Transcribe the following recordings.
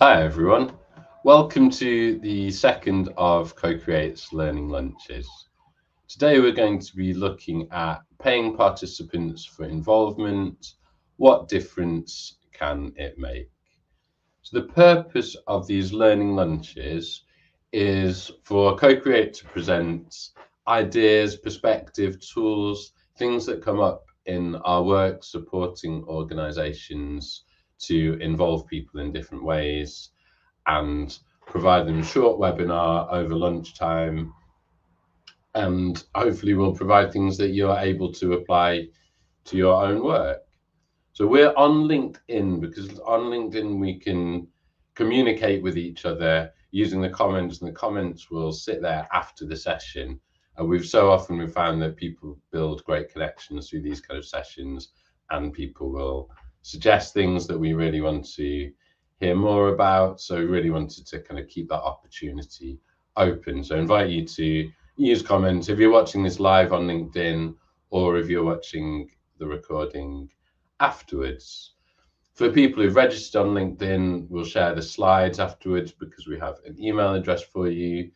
Hi everyone, welcome to the second of Co-Create's Learning Lunches. Today we're going to be looking at paying participants for involvement. What difference can it make? So the purpose of these learning lunches is for Co-Create to present ideas, perspective, tools, things that come up in our work supporting organisations to involve people in different ways and provide them a short webinar over lunchtime. And hopefully we'll provide things that you're able to apply to your own work. So we're on LinkedIn because on LinkedIn we can communicate with each other using the comments, and the comments will sit there after the session. And we've found that people build great connections through these kind of sessions, and people will suggest things that we really want to hear more about. So we really wanted to kind of keep that opportunity open. So I invite you to use comments if you're watching this live on LinkedIn, or if you're watching the recording afterwards. For people who've registered on LinkedIn, we'll share the slides afterwards because we have an email address for you.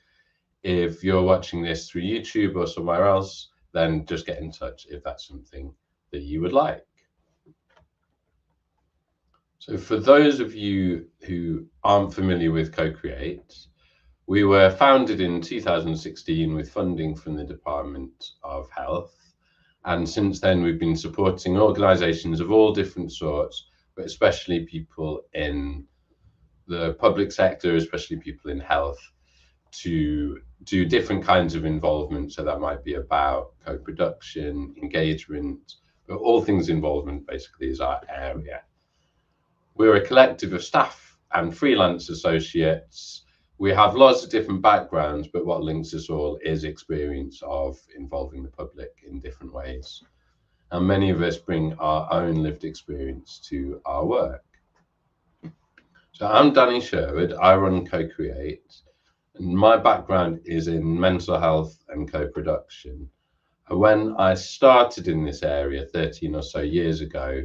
If you're watching this through YouTube or somewhere else, then just get in touch if that's something that you would like. So for those of you who aren't familiar with Co-Create, we were founded in 2016 with funding from the Department of Health. And since then, we've been supporting organisations of all different sorts, but especially people in the public sector, especially people in health, to do different kinds of involvement. So that might be about co-production, engagement, but all things involvement basically is our area. We're a collective of staff and freelance associates. We have lots of different backgrounds, but what links us all is experience of involving the public in different ways. And many of us bring our own lived experience to our work. So I'm Danny Sherwood, I run Co-Create, and my background is in mental health and co-production. And when I started in this area 13 or so years ago,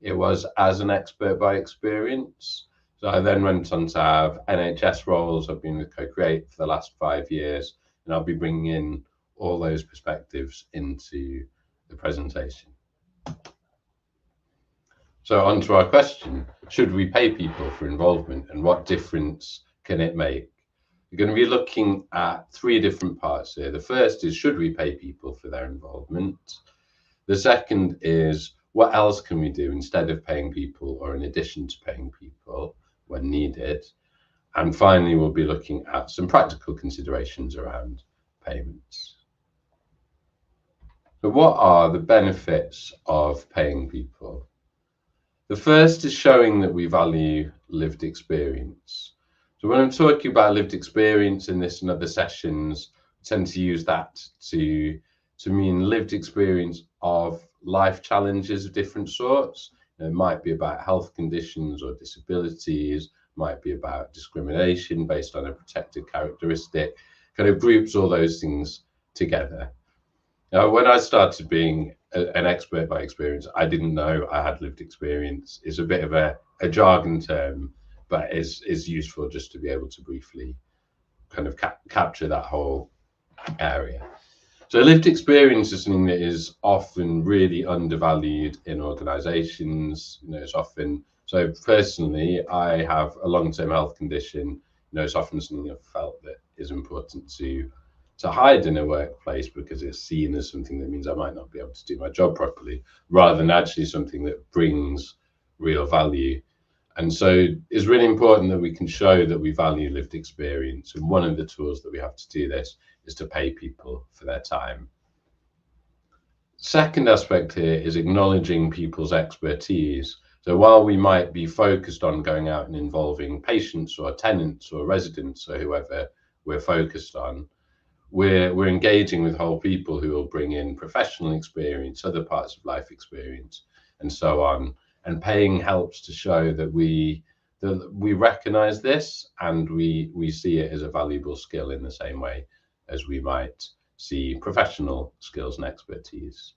it was as an expert by experience. So I then went on to have NHS roles. I've been with Co-Create for the last 5 years, and I'll be bringing in all those perspectives into the presentation. So on to our question, should we pay people for involvement and what difference can it make? We're going to be looking at three different parts here. The first is, should we pay people for their involvement? The second is, what else can we do instead of paying people or in addition to paying people when needed? And finally, we'll be looking at some practical considerations around payments. So what are the benefits of paying people? The first is showing that we value lived experience. So when I'm talking about lived experience in this and other sessions, I tend to use that to mean lived experience of life challenges of different sorts. It might be about health conditions or disabilities, might be about discrimination based on a protected characteristic, kind of groups all those things together. Now, when I started being an expert by experience, I didn't know I had lived experience. It's a bit of a jargon term, but is useful just to be able to briefly kind of capture that whole area. So lived experience is something that is often really undervalued in organizations. It's often, so personally, I have a long-term health condition. It's often something I've felt that is important to hide in a workplace because it's seen as something that means I might not be able to do my job properly, rather than actually something that brings real value. And so it's really important that we can show that we value lived experience. And one of the tools that we have to do this is to pay people for their time. Second aspect here is acknowledging people's expertise. So while we might be focused on going out and involving patients or tenants or residents or whoever we're focused on, we're engaging with whole people who will bring in professional experience, other parts of life experience, and so on. And paying helps to show that we recognize this and we see it as a valuable skill in the same way as we might see professional skills and expertise.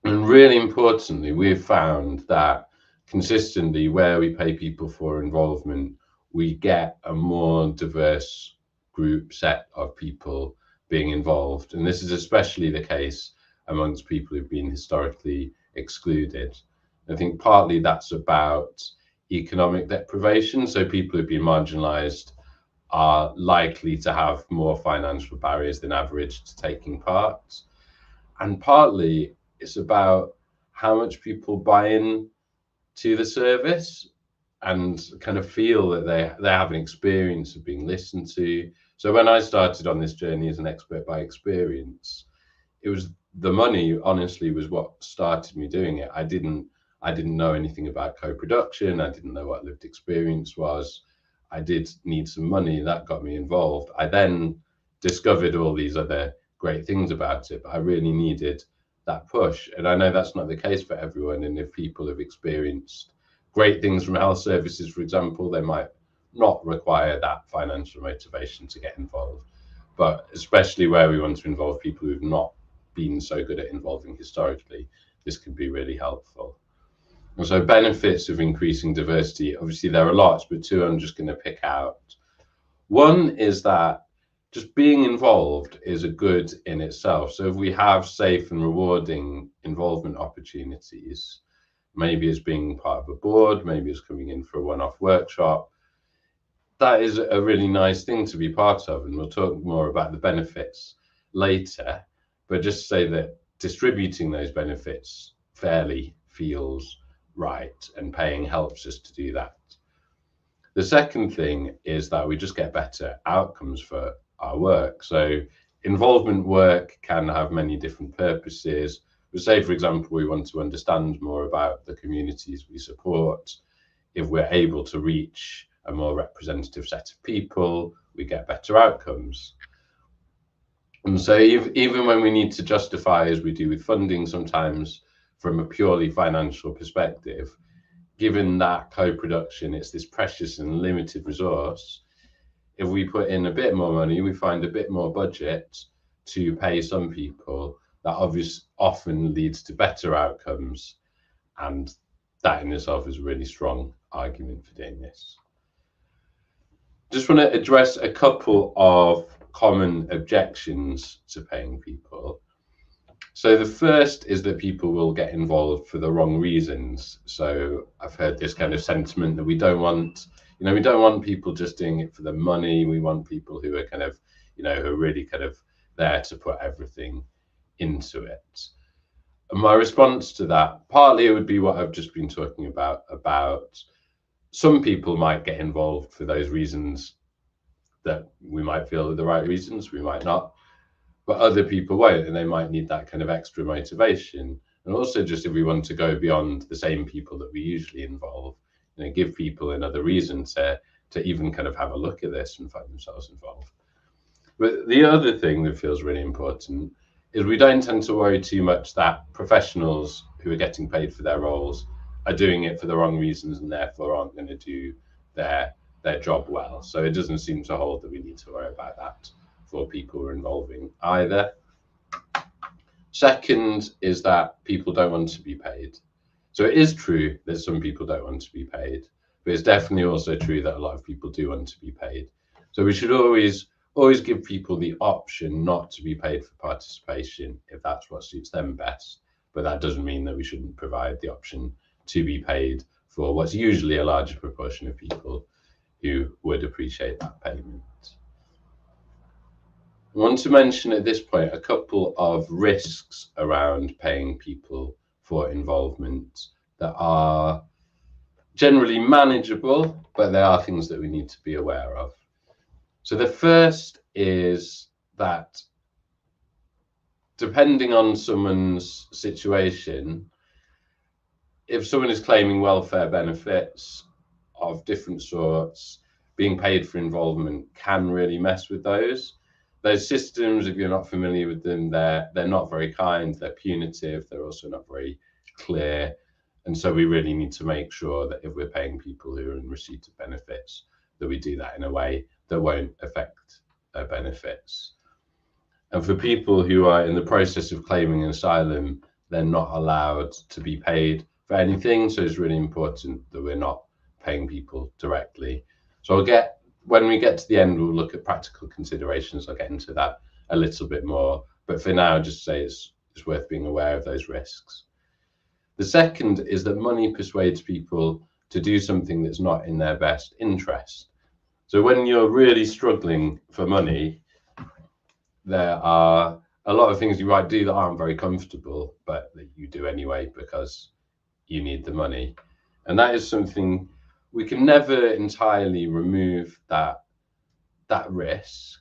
And really importantly, we've found that consistently, where we pay people for involvement, we get a more diverse group set of people being involved. And this is especially the case amongst people who've been historically excluded. I think partly that's about economic deprivation. So people who've been marginalized are likely to have more financial barriers than average to taking part. And partly it's about how much people buy in to the service and kind of feel that they have an experience of being listened to. So when I started on this journey as an expert by experience, it was the money, honestly, was what started me doing it. I didn't know anything about co-production. I didn't know what lived experience was. I did need some money. That got me involved. I then discovered all these other great things about it, but I really needed that push. And I know that's not the case for everyone. And if people have experienced great things from health services, for example, they might not require that financial motivation to get involved. But especially where we want to involve people who've not been so good at involving historically, this can be really helpful. And so benefits of increasing diversity, obviously there are lots, but two I'm just going to pick out. One is that just being involved is a good in itself. So if we have safe and rewarding involvement opportunities, maybe as being part of a board, maybe as coming in for a one-off workshop, that is a really nice thing to be part of. And we'll talk more about the benefits later, but just say that distributing those benefits fairly feels right, and paying helps us to do that. The second thing is that we just get better outcomes for our work. So involvement work can have many different purposes. Say, for example, we want to understand more about the communities we support. If we're able to reach a more representative set of people, we get better outcomes. And so even when we need to justify, as we do with funding sometimes, from a purely financial perspective, given that co-production, it's this precious and limited resource, if we put in a bit more money, we find a bit more budget to pay some people, that obviously often leads to better outcomes. And that in itself is a really strong argument for doing this. Just want to address a couple of common objections to paying people. So the first is that people will get involved for the wrong reasons. So I've heard this kind of sentiment that we don't want people just doing it for the money. We want people who are kind of, who are really kind of there to put everything into it. And my response to that, partly it would be what I've just been talking about some people might get involved for those reasons that we might feel are the right reasons, we might not. But other people won't, and they might need that kind of extra motivation. And also, just if we want to go beyond the same people that we usually involve, give people another reason to even kind of have a look at this and find themselves involved. But the other thing that feels really important is we don't tend to worry too much that professionals who are getting paid for their roles are doing it for the wrong reasons and therefore aren't going to do their job well. So it doesn't seem to hold that we need to worry about that for people who are involving either. Second is that people don't want to be paid. So it is true that some people don't want to be paid, but it's definitely also true that a lot of people do want to be paid. So we should always give people the option not to be paid for participation if that's what suits them best. But that doesn't mean that we shouldn't provide the option to be paid for what's usually a larger proportion of people who would appreciate that payment. I want to mention at this point a couple of risks around paying people for involvement that are generally manageable, but there are things that we need to be aware of. So the first is that depending on someone's situation, if someone is claiming welfare benefits of different sorts, being paid for involvement can really mess with those. Those systems, if you're not familiar with them, they're not very kind, they're punitive, they're also not very clear. And so we really need to make sure that if we're paying people who are in receipt of benefits, that we do that in a way that won't affect their benefits. And for people who are in the process of claiming asylum, they're not allowed to be paid for anything. So it's really important that we're not paying people directly. So when we get to the end, we'll look at practical considerations. I'll get into that a little bit more. But for now, just say it's worth being aware of those risks. The second is that money persuades people to do something that's not in their best interest. So when you're really struggling for money, there are a lot of things you might do that aren't very comfortable, but that you do anyway because you need the money. And that is something we can never entirely remove that risk,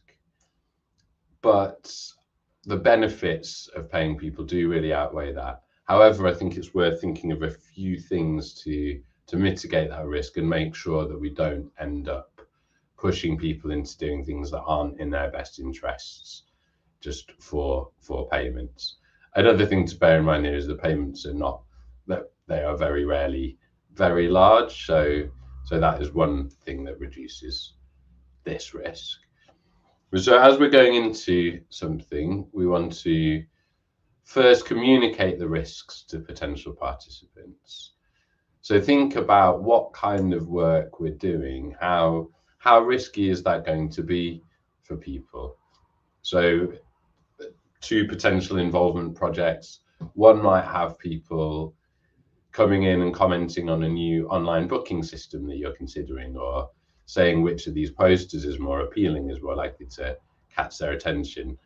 but the benefits of paying people do really outweigh that. However, I think it's worth thinking of a few things to mitigate that risk and make sure that we don't end up pushing people into doing things that aren't in their best interests just for payments. Another thing to bear in mind here is the payments are not, that they are very rarely very large. So that is one thing that reduces this risk. So as we're going into something, we want to first communicate the risks to potential participants. So think about what kind of work we're doing, how risky is that going to be for people? So 2 potential involvement projects, one might have people coming in and commenting on a new online booking system that you're considering, or saying which of these posters is more appealing, is more likely to catch their attention.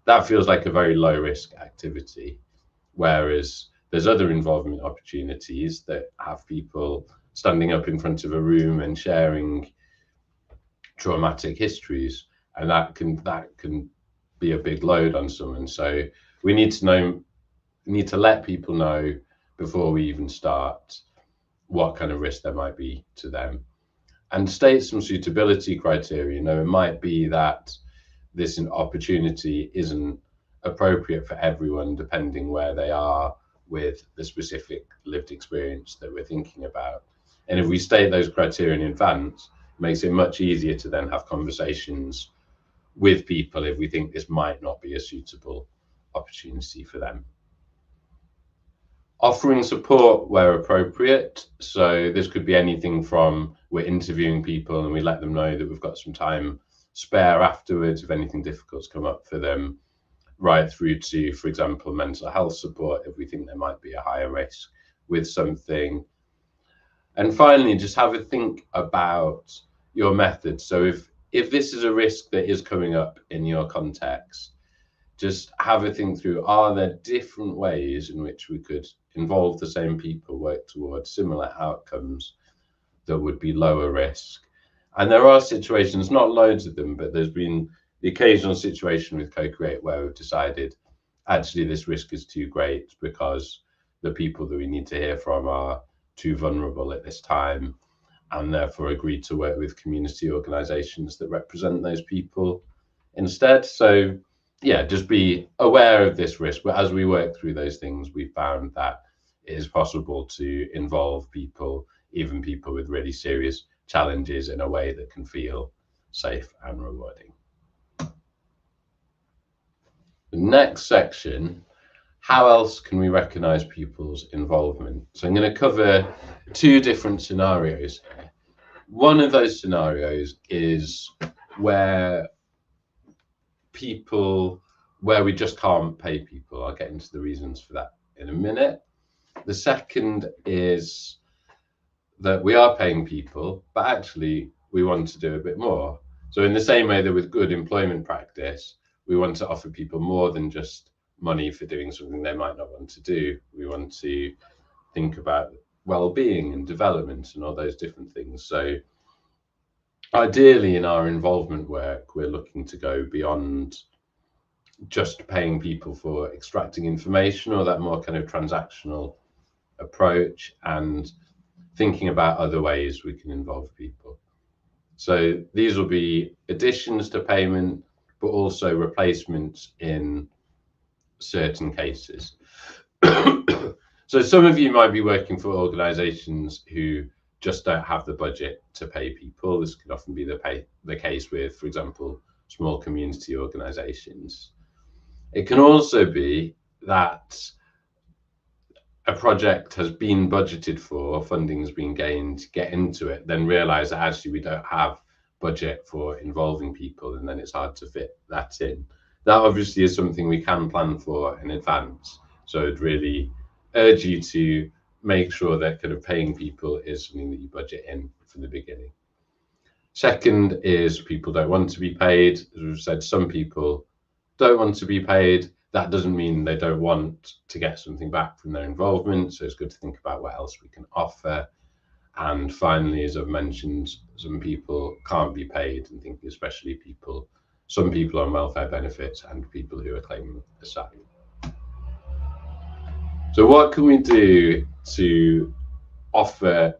That feels like a very low risk activity. Whereas there's other involvement opportunities that have people standing up in front of a room and sharing traumatic histories, and that can be a big load on someone. So we need to let people know before we even start what kind of risk there might be to them, and state some suitability criteria. You know, it might be that this opportunity isn't appropriate for everyone depending where they are with the specific lived experience that we're thinking about. And if we state those criteria in advance, it makes it much easier to then have conversations with people if we think this might not be a suitable opportunity for them. Offering support where appropriate. So this could be anything from we're interviewing people and we let them know that we've got some time spare afterwards if anything difficult's come up for them, right through to, for example, mental health support if we think there might be a higher risk with something. And finally, just have a think about your method. So if this is a risk that is coming up in your context, just have a think through, are there different ways in which we could involve the same people, work towards similar outcomes that would be lower risk? And there are situations, not loads of them, but there's been the occasional situation with Co-Create where we've decided actually this risk is too great because the people that we need to hear from are too vulnerable at this time, and therefore agreed to work with community organizations that represent those people instead. So yeah, just be aware of this risk. But as we work through those things, we found that it is possible to involve people, even people with really serious challenges, in a way that can feel safe and rewarding. The next section, how else can we recognize people's involvement? So I'm going to cover 2 different scenarios. One of those scenarios is where we just can't pay people. I'll get into the reasons for that in a minute. The second is that we are paying people, but actually we want to do a bit more. So in the same way that with good employment practice, we want to offer people more than just money for doing something they might not want to do. We want to think about well-being and development and all those different things. So ideally in our involvement work, we're looking to go beyond just paying people for extracting information or that more kind of transactional approach, and thinking about other ways we can involve people. So these will be additions to payment, but also replacements in certain cases. So some of you might be working for organizations who just don't have the budget to pay people. This could often be the case with, for example, small community organizations. It can also be that a project has been budgeted for, funding's been gained, get into it, then realize that actually we don't have budget for involving people, and then it's hard to fit that in. That obviously is something we can plan for in advance. So I'd really urge you to make sure that kind of paying people is something that you budget in from the beginning. Second is people don't want to be paid. As we've said, some people don't want to be paid. That doesn't mean they don't want to get something back from their involvement. So it's good to think about what else we can offer. And finally, as I've mentioned, some people can't be paid, and thinking especially some people on welfare benefits and people who are claiming asylum. So what can we do to offer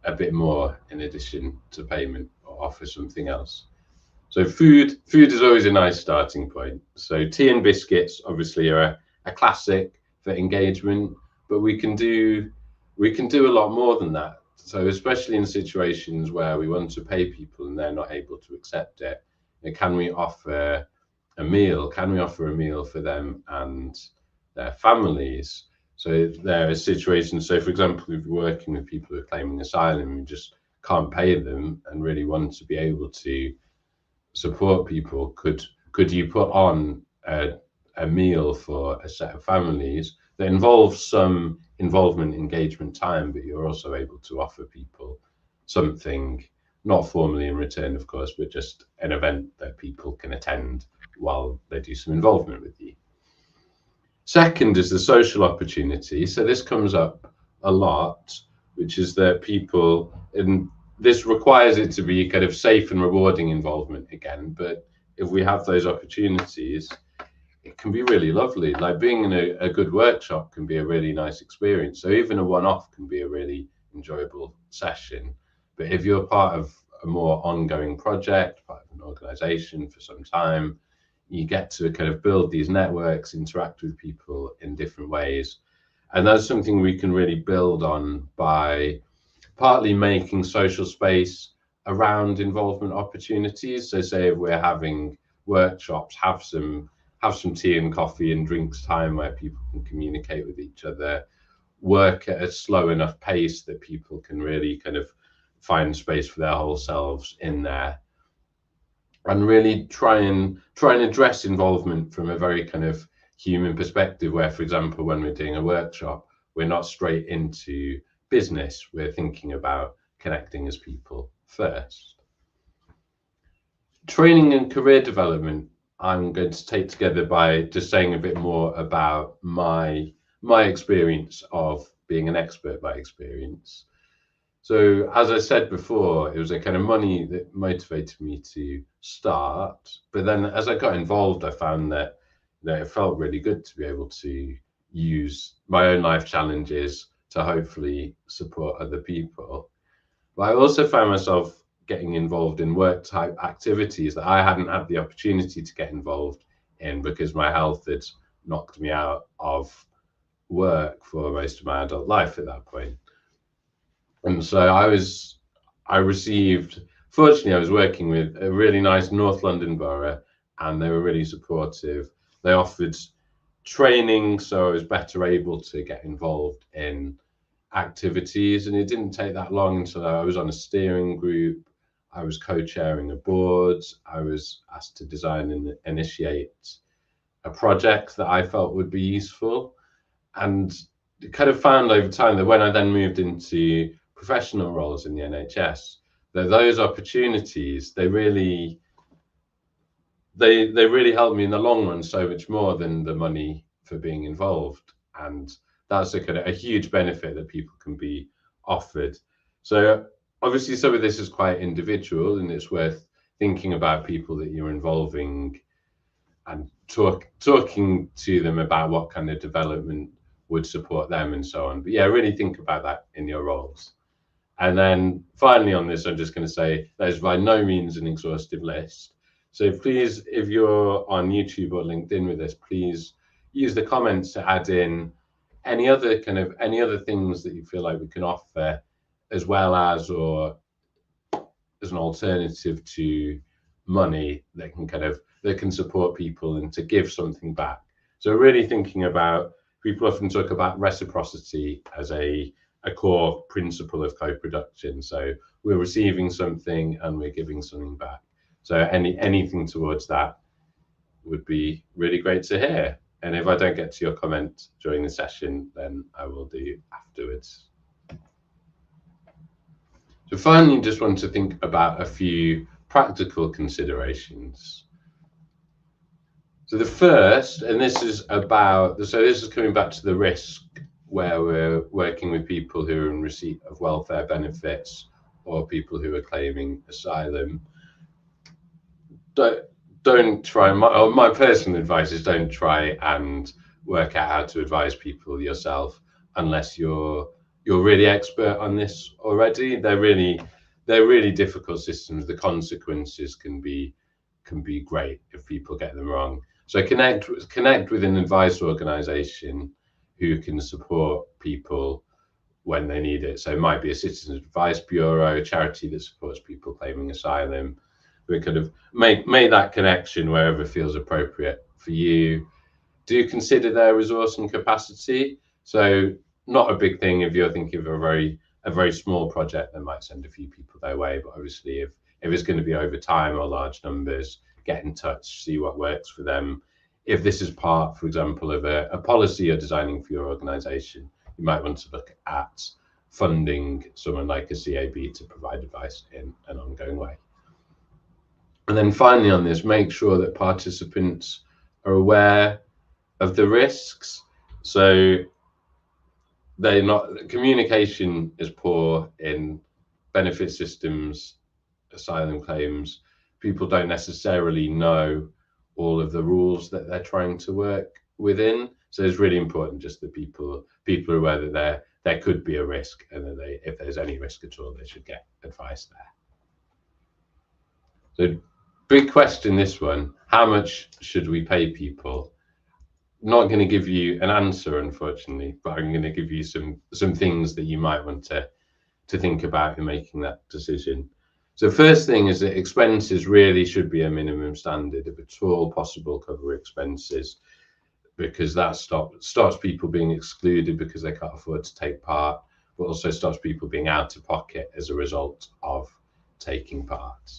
a bit more in addition to payment, or offer something else? So food is always a nice starting point. So tea and biscuits obviously are a classic for engagement, but we can do a lot more than that. So especially in situations where we want to pay people and they're not able to accept it, can we offer a meal? Can we offer a meal for them and their families? So there are situations, so for example, if you're working with people who are claiming asylum, you just can't pay them and really want to be able to support people, could you put on a meal for a set of families that involves some involvement, engagement time, but you're also able to offer people something, not formally in return, of course, but just an event that people can attend while they do some involvement with you. Second is the social opportunity. So this comes up a lot, which is that people, and this requires it to be kind of safe and rewarding involvement again, but if we have those opportunities, it can be really lovely. Like being in a good workshop can be a really nice experience. So even a one-off can be a really enjoyable session. But if you're part of a more ongoing project, part of an organization for some time, you get to kind of build these networks, interact with people in different ways. And that's something we can really build on by partly making social space around involvement opportunities. So say if we're having workshops, have some tea and coffee and drinks time where people can communicate with each other, work at a slow enough pace that people can really kind of find space for their whole selves in there, and really try and address involvement from a very kind of human perspective, where, for example, when we're doing a workshop, we're not straight into business, we're thinking about connecting as people first. Training and career development, I'm going to take together by just saying a bit more about my experience of being an expert by experience. So as I said before, it was a kind of money that motivated me to start. But then as I got involved, I found that it felt really good to be able to use my own life challenges to hopefully support other people. But I also found myself getting involved in work type activities that I hadn't had the opportunity to get involved in because my health had knocked me out of work for most of my adult life at that point. And so I received, fortunately, I was working with a really nice North London borough, and they were really supportive. They offered training, so I was better able to get involved in activities. And it didn't take that long until I was on a steering group. I was co-chairing a board. I was asked to design and initiate a project that I felt would be useful. And kind of found over time that when I then moved into professional roles in the NHS, that those opportunities, they really helped me in the long run so much more than the money for being involved. And that's a kind of a huge benefit that people can be offered. So obviously some of this is quite individual, and it's worth thinking about people that you're involving and talking to them about what kind of development would support them and so on. But yeah, really think about that in your roles. And then finally on this, I'm just going to say there's by no means an exhaustive list. So please, if you're on YouTube or LinkedIn with us, please use the comments to add in any other things that you feel like we can offer, as well as or as an alternative to money that can support people and to give something back. So really thinking about people often talk about reciprocity as a core principle of co-production. So we're receiving something and we're giving something back. So anything towards that would be really great to hear. And if I don't get to your comment during the session, then I will do afterwards. So finally, just want to think about a few practical considerations. So the first, and this is about, so this is coming back to the risk where we're working with people who are in receipt of welfare benefits or people who are claiming asylum. Don't try, my personal advice is don't try and work out how to advise people yourself unless you're really expert on this already. They're really difficult systems. The consequences can be great if people get them wrong. So connect with an advice organization who can support people when they need it. So it might be a citizens advice bureau, a charity that supports people claiming asylum. We kind of make that connection wherever feels appropriate for you. Do consider their resource and capacity. So not a big thing if you're thinking of a very small project that might send a few people their way, but obviously if it's going to be over time or large numbers, get in touch, see what works for them. If this is part, for example, of a policy you're designing for your organization, you might want to look at funding someone like a CAB to provide advice in an ongoing way. And then finally on this, make sure that participants are aware of the risks. So communication is poor in benefit systems, asylum claims. People don't necessarily know all of the rules that they're trying to work within. So it's really important just that people are aware that there could be a risk, and that if there's any risk at all, they should get advice there. So big question, this one, how much should we pay people? Not going to give you an answer, unfortunately, but I'm going to give you some things that you might want to think about in making that decision. So first thing is that expenses really should be a minimum standard. If at all possible, cover expenses, because that stops people being excluded because they can't afford to take part, but also stops people being out of pocket as a result of taking part.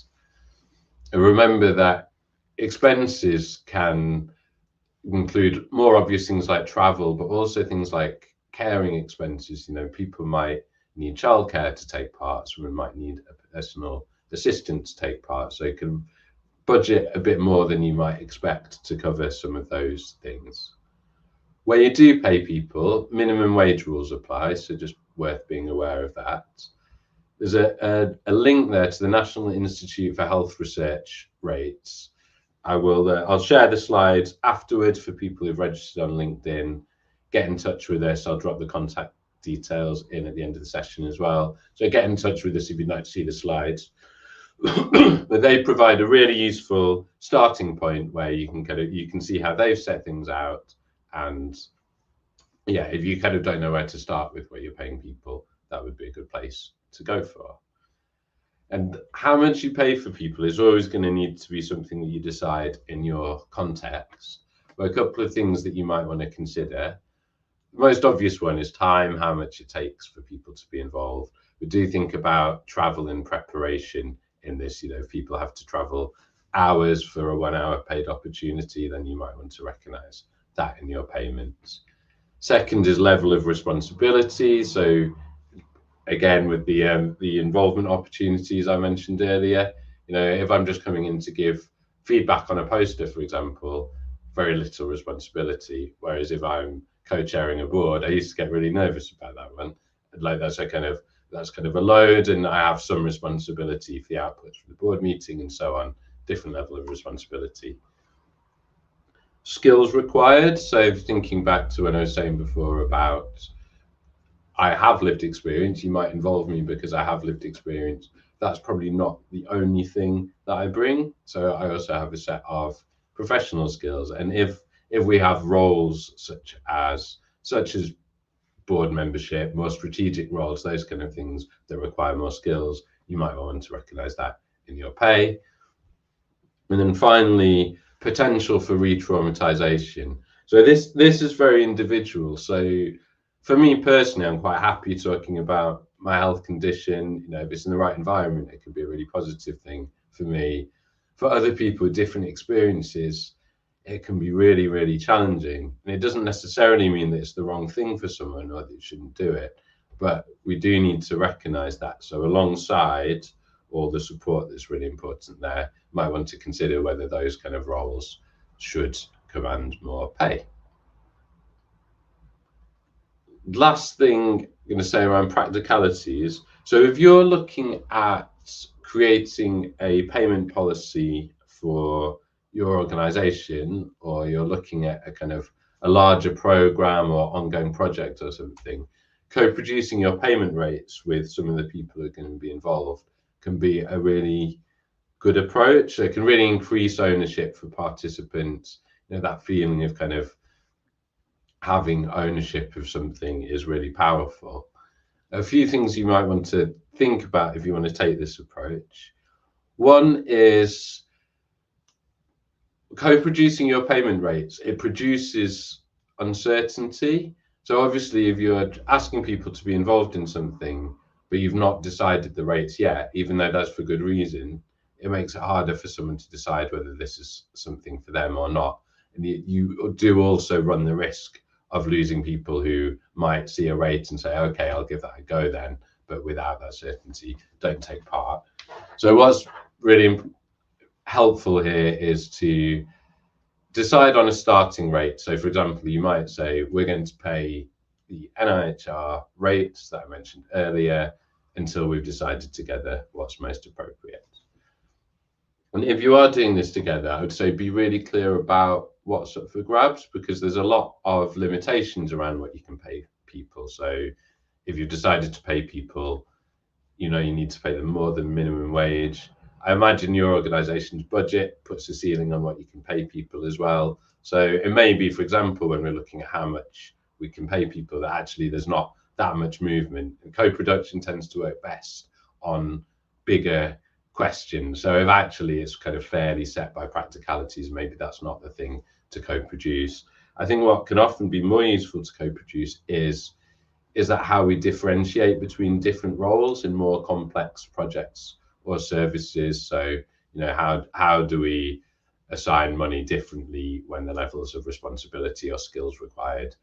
And remember that expenses can include more obvious things like travel, but also things like caring expenses. People might need childcare to take part, someone might need a personal assistant to take part, so you can budget a bit more than you might expect to cover some of those things. Where you do pay people, minimum wage rules apply, so just worth being aware of that. There's a link there to the National Institute for Health Research rates. I'll share the slides afterwards for people who've registered on LinkedIn. Get in touch with us. I'll drop the contact details in at the end of the session as well. So get in touch with us if you'd like to see the slides. But they provide a really useful starting point where you can see how they've set things out. And yeah, if you kind of don't know where to start with where you're paying people, that would be a good place to go for. And how much you pay for people is always going to need to be something that you decide in your context. But a couple of things that you might want to consider. The most obvious one is time, how much it takes for people to be involved. We do think about travel and preparation in this. If people have to travel hours for a 1 hour paid opportunity, then you might want to recognize that in your payments. Second is level of responsibility. So again, with the involvement opportunities I mentioned earlier, if I'm just coming in to give feedback on a poster, for example, very little responsibility. Whereas if I'm co-chairing a board, I used to get really nervous about that one. Like that's kind of a load, and I have some responsibility for the outputs from the board meeting and so on. Different level of responsibility. Skills required. So thinking back to what I was saying before about I have lived experience, you might involve me because I have lived experience. That's probably not the only thing that I bring. So I also have a set of professional skills. And if we have roles such as board membership, more strategic roles, those kind of things that require more skills, you might want to recognize that in your pay. And then finally, potential for re-traumatization. So this is very individual. So for me personally, I'm quite happy talking about my health condition. You know, if it's in the right environment, it can be a really positive thing for me. For other people with different experiences, it can be really, really challenging. And it doesn't necessarily mean that it's the wrong thing for someone or that you shouldn't do it, but we do need to recognize that. So alongside all the support that's really important there, you might want to consider whether those kind of roles should command more pay. Last thing I'm going to say around practicalities. So if you're looking at creating a payment policy for your organization, or you're looking at a kind of a larger program or ongoing project or something, co-producing your payment rates with some of the people who are going to be involved can be a really good approach. It can really increase ownership for participants. You know, that feeling of kind of having ownership of something is really powerful. A few things you might want to think about if you want to take this approach. One is co-producing your payment rates. It produces uncertainty. So obviously, if you're asking people to be involved in something, but you've not decided the rates yet, even though that's for good reason, it makes it harder for someone to decide whether this is something for them or not. And you do also run the risk of losing people who might see a rate and say, okay, I'll give that a go then, but without that certainty, don't take part. So what's really helpful here is to decide on a starting rate. So for example, you might say, we're going to pay the NIHR rates that I mentioned earlier until we've decided together what's most appropriate. And if you are doing this together, I would say be really clear about what's up for grabs, because there's a lot of limitations around what you can pay people. So if you've decided to pay people, you know, you need to pay them more than minimum wage. I imagine your organization's budget puts a ceiling on what you can pay people as well. So it may be, for example, when we're looking at how much we can pay people, that actually there's not that much movement. And co-production tends to work best on bigger questions. So if actually it's kind of fairly set by practicalities, maybe that's not the thing to co-produce. I think what can often be more useful to co-produce is that how we differentiate between different roles in more complex projects or services. So, you know, how do we assign money differently when the levels of responsibility or skills required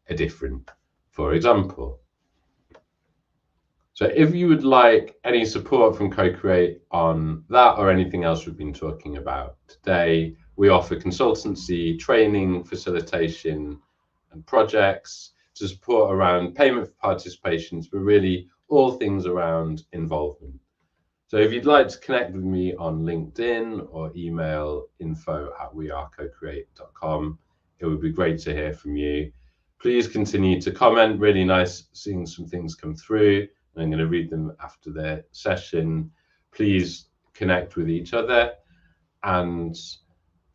are different, for example. So if you would like any support from Co-Create on that or anything else we've been talking about today, we offer consultancy, training, facilitation, and projects to support around payment for participations, but really all things around involvement. So if you'd like to connect with me on LinkedIn or email info@wearecocreate.com, it would be great to hear from you. Please continue to comment. Really nice seeing some things come through. And I'm going to read them after the session. Please connect with each other. And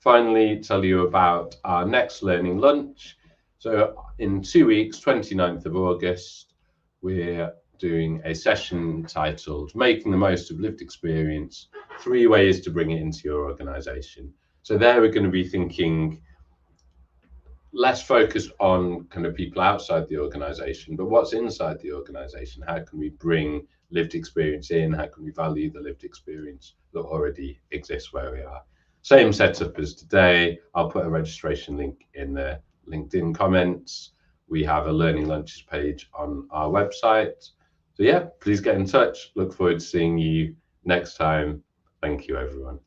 finally, tell you about our next learning lunch. So in 2 weeks, 29th of August, we're doing a session titled Making the Most of Lived Experience, 3 Ways to Bring It into Your Organization. So there we're going to be thinking less focused on kind of people outside the organization, but what's inside the organization. How can we bring lived experience in? How can we value the lived experience that already exists where we are? Same setup as today. I'll put a registration link in the LinkedIn comments. We have a Learning Lunches page on our website. So yeah, please get in touch. Look forward to seeing you next time. Thank you, everyone.